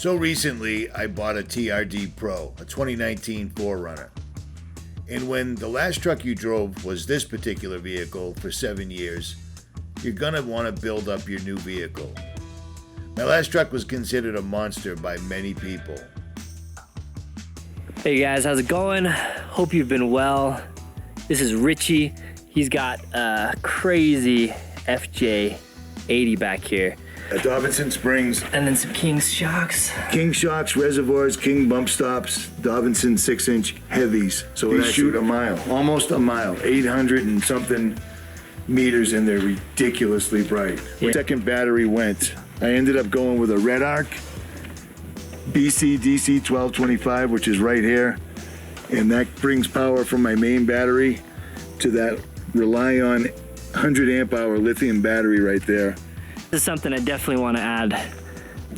So recently, I bought a TRD Pro, a 2019 4Runner. And when the last truck you drove was this particular vehicle for 7 years, you're gonna want to build up your new vehicle. My last truck was considered a monster by many people. Hey guys, how's it going? Hope you've been well. This is Richie. He's got a crazy FJ80 back here. A Davidson Springs. And then some King's shocks. King shocks, reservoirs, King bump stops, Davidson 6-inch heavies. So they shoot a mile, almost a mile, 800 and something meters, and they're ridiculously bright. Yeah. Second battery went. I ended up going with a Red Arc BC DC 1225, which is right here. And that brings power from my main battery to that Rely-On 100 amp hour lithium battery right there. This is something I definitely want to add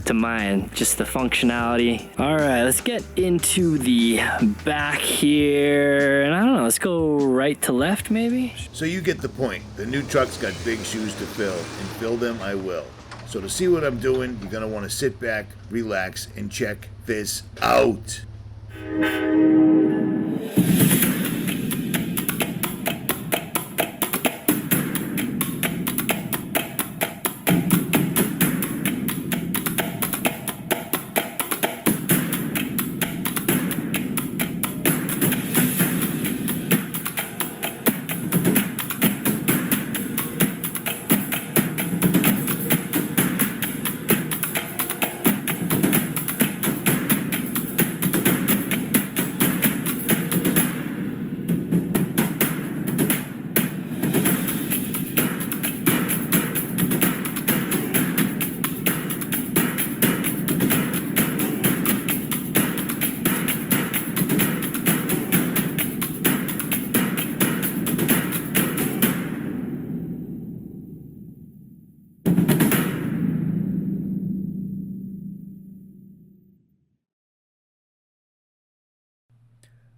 to mine, just the functionality. All right, let's get into the back here. And I don't know, let's go right to left maybe? So you get the point. The new truck's got big shoes to fill, and fill them I will. So to see what I'm doing, you're gonna want to sit back, relax, and check this out.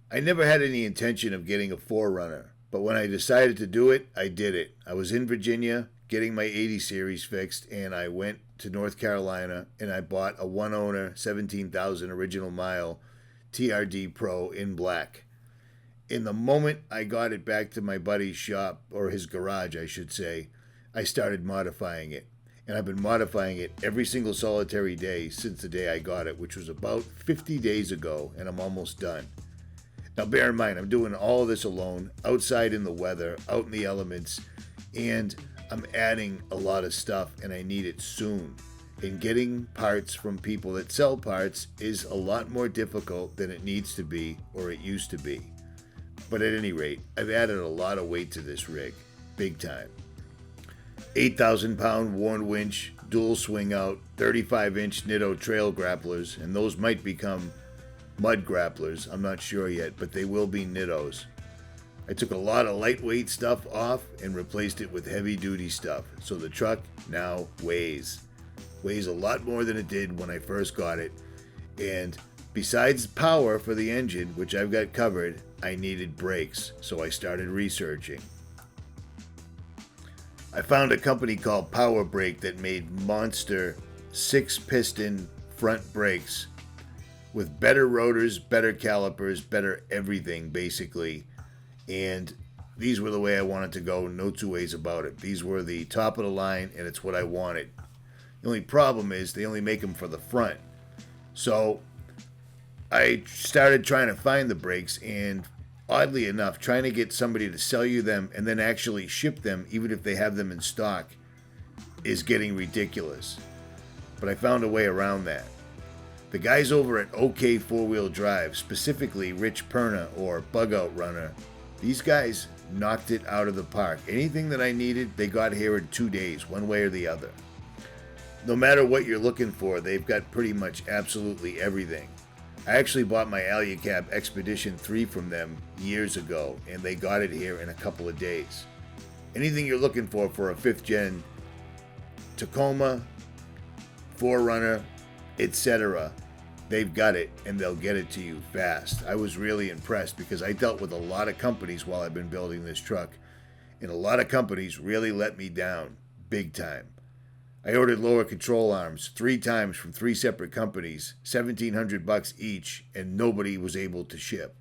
I never had any intention of getting a 4Runner, but when I decided to do it, I did it. I was in Virginia getting my 80 series fixed, and I went to North Carolina and I bought a one-owner 17,000 original mile TRD Pro in black. In the moment I got it back to my buddy's shop, or his garage I should say, I started modifying it. And I've been modifying it every single solitary day since the day I got it, which was about 50 days ago, and I'm almost done. Now bear in mind, I'm doing all of this alone, outside in the weather, out in the elements, and I'm adding a lot of stuff, and I need it soon. And getting parts from people that sell parts is a lot more difficult than it needs to be, or it used to be. But at any rate, I've added a lot of weight to this rig, big time. 8,000 pound worn winch, dual swing out, 35-inch Nitto trail grapplers, and those might become mud grapplers, I'm not sure yet, but they will be Nittos. I took a lot of lightweight stuff off and replaced it with heavy duty stuff, so the truck now weighs a lot more than it did when I first got it. And besides power for the engine, which I've got covered, I needed brakes, so I started researching. I found a company called POWERBRAKE that made monster 6-piston front brakes with better rotors, better calipers, better everything, basically. And these were the way I wanted to go, no two ways about it. These were the top of the line, and it's what I wanted. The only problem is they only make them for the front. So I started trying to find the brakes, and oddly enough, trying to get somebody to sell you them and then actually ship them, even if they have them in stock, is getting ridiculous. But I found a way around that. The guys over at OK 4-Wheel Drive, specifically Rich Perna or Bug Out Runner, these guys knocked it out of the park. Anything that I needed, they got here in 2 days, one way or the other. No matter what you're looking for, they've got pretty much absolutely everything. I actually bought my Alucab Expedition 3 from them years ago, and they got it here in a couple of days. Anything you're looking for a 5th gen Tacoma, 4Runner, etc., they've got it, and they'll get it to you fast. I was really impressed because I dealt with a lot of companies while I've been building this truck, and a lot of companies really let me down big time. I ordered lower control arms 3 times from 3 separate companies, $1,700 each, and nobody was able to ship.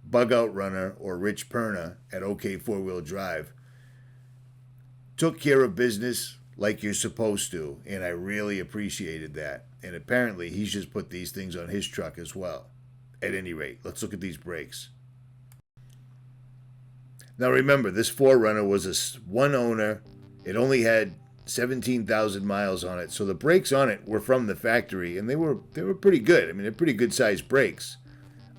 Bug Out Runner or Rich Perna at OK Four Wheel Drive took care of business like you're supposed to, and I really appreciated that. And apparently he's just put these things on his truck as well. At any rate, let's look at these brakes. Now remember, this 4Runner was a one owner. It only had 17,000 miles on it, so the brakes on it were from the factory, and they were pretty good. I mean, they're pretty good sized brakes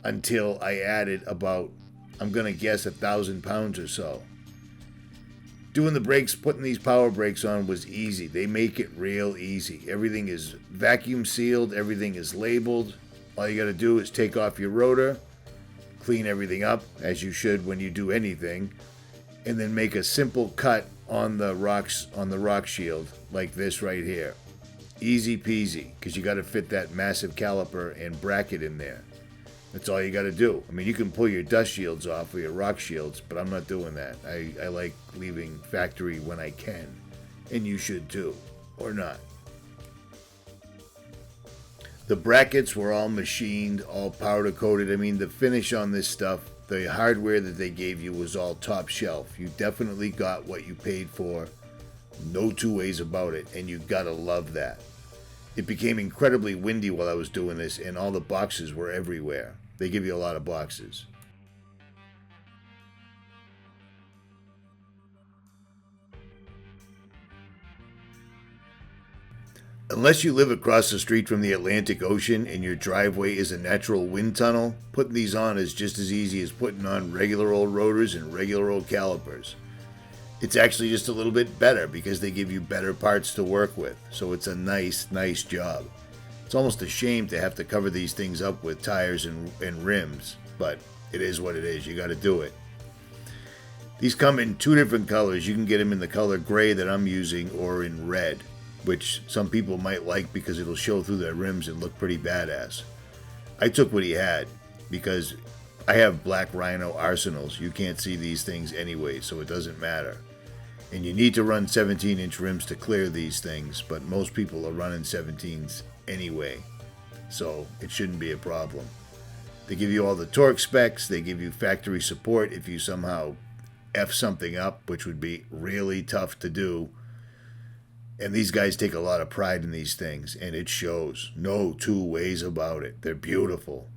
until I added about, I'm gonna guess, 1,000 pounds or so. Doing the brakes, putting these power brakes on was easy. They make it real easy. Everything is vacuum sealed, everything is labeled. All you gotta do is take off your rotor, clean everything up, as you should when you do anything, and then make a simple cut on the rock shield like this right here. Easy peasy, because you got to fit that massive caliper and bracket in there. That's all you got to do. I mean, you can pull your dust shields off or your rock shields, but I'm not doing that. I like leaving factory when I can, and you should too, or not. The brackets were all machined, all powder coated. I mean, the finish on this stuff, the hardware that they gave you was all top shelf. You definitely got what you paid for. No two ways about it, and you gotta love that. It became incredibly windy while I was doing this, and all the boxes were everywhere. They give you a lot of boxes. Unless you live across the street from the Atlantic Ocean and your driveway is a natural wind tunnel, putting these on is just as easy as putting on regular old rotors and regular old calipers. It's actually just a little bit better because they give you better parts to work with, so it's a nice job. It's almost a shame to have to cover these things up with tires and rims, but it is what it is. You got to do it. These come in 2 different colors. You can get them in the color gray that I'm using or in red, which some people might like because it'll show through their rims and look pretty badass. I took what he had because I have black Rhino Arsenals. You can't see these things anyway, so it doesn't matter. And you need to run 17-inch rims to clear these things, but most people are running 17s anyway, so it shouldn't be a problem. They give you all the torque specs. They give you factory support if you somehow F something up, which would be really tough to do. And these guys take a lot of pride in these things, and it shows. No two ways about it. They're beautiful.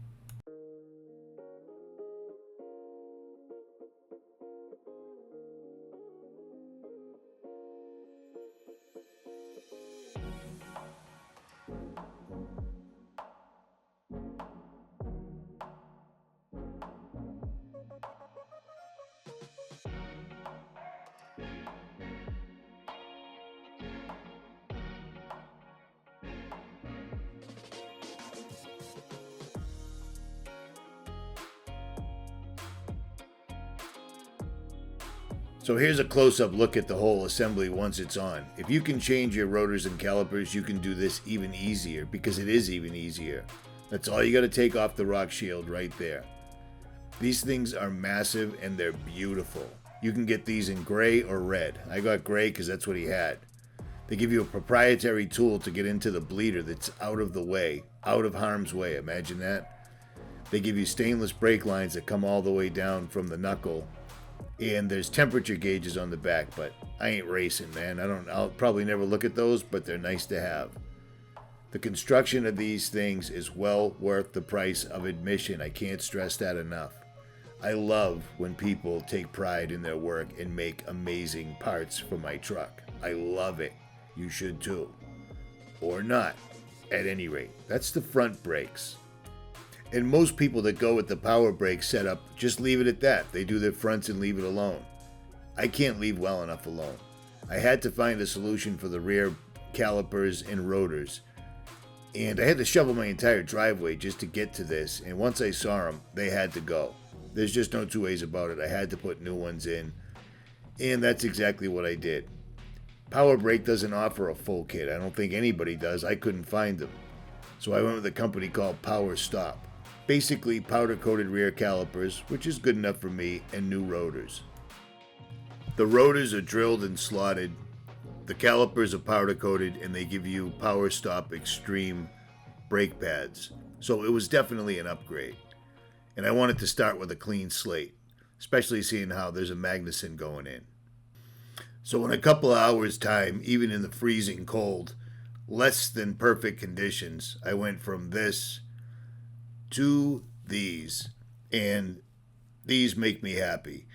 So here's a close-up look at the whole assembly once it's on. If you can change your rotors and calipers, you can do this even easier, because it is even easier. That's all you got to take off the rock shield right there. These things are massive and they're beautiful. You can get these in gray or red. I got gray because that's what he had. They give you a proprietary tool to get into the bleeder that's out of the way, out of harm's way. Imagine that. They give you stainless brake lines that come all the way down from the knuckle. And there's temperature gauges on the back, but I ain't racing, man. I'll probably never look at those, but they're nice to have. The construction of these things is well worth the price of admission. I can't stress that enough. I love when people take pride in their work and make amazing parts for my truck. I love it. You should too. Or not, at any rate. That's the front brakes. And most people that go with the power brake setup just leave it at that. They do their fronts and leave it alone. I can't leave well enough alone. I had to find a solution for the rear calipers and rotors. And I had to shovel my entire driveway just to get to this. And once I saw them, they had to go. There's just no two ways about it. I had to put new ones in. And that's exactly what I did. PowerBrake doesn't offer a full kit. I don't think anybody does. I couldn't find them. So I went with a company called Powerstop. Basically powder-coated rear calipers, which is good enough for me, and new rotors. The rotors are drilled and slotted The calipers are powder coated and they give you Powerstop Extreme brake pads. So it was definitely an upgrade. And I wanted to start with a clean slate, especially seeing how there's a Magnuson going in. So in a couple of hours' time, even in the freezing cold, less than perfect conditions, I went from this to these. And these make me happy.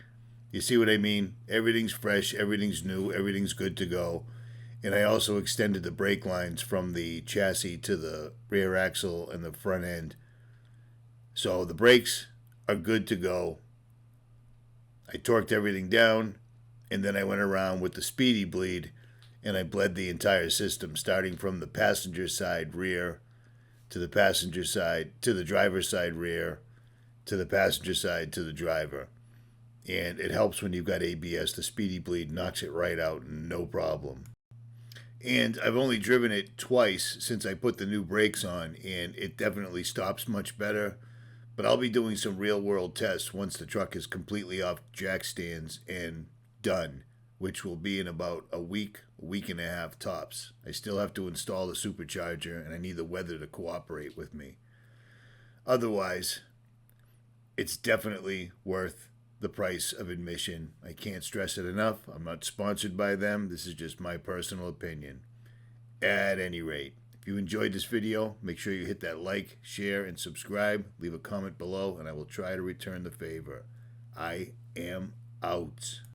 You see what I mean? Everything's fresh, everything's new, everything's good to go. And I also extended the brake lines from the chassis to the rear axle and the front end. So the brakes are good to go. I torqued everything down, and then I went around with the speedy bleed, and I bled the entire system, starting from the passenger side rear to the passenger side to the driver's side rear to the passenger side to the driver. And it helps when you've got ABS. The speedy bleed knocks it right out, no problem. And I've only driven it twice since I put the new brakes on, and it definitely stops much better. But I'll be doing some real world tests once the truck is completely off jack stands and done, which will be in about a week and a half tops. I still have to install the supercharger, and I need the weather to cooperate with me. Otherwise, it's definitely worth the price of admission. I can't stress it enough. I'm not sponsored by them. This is just my personal opinion. At any rate, if you enjoyed this video, make sure you hit that like, share, and subscribe. Leave a comment below, and I will try to return the favor. I am out.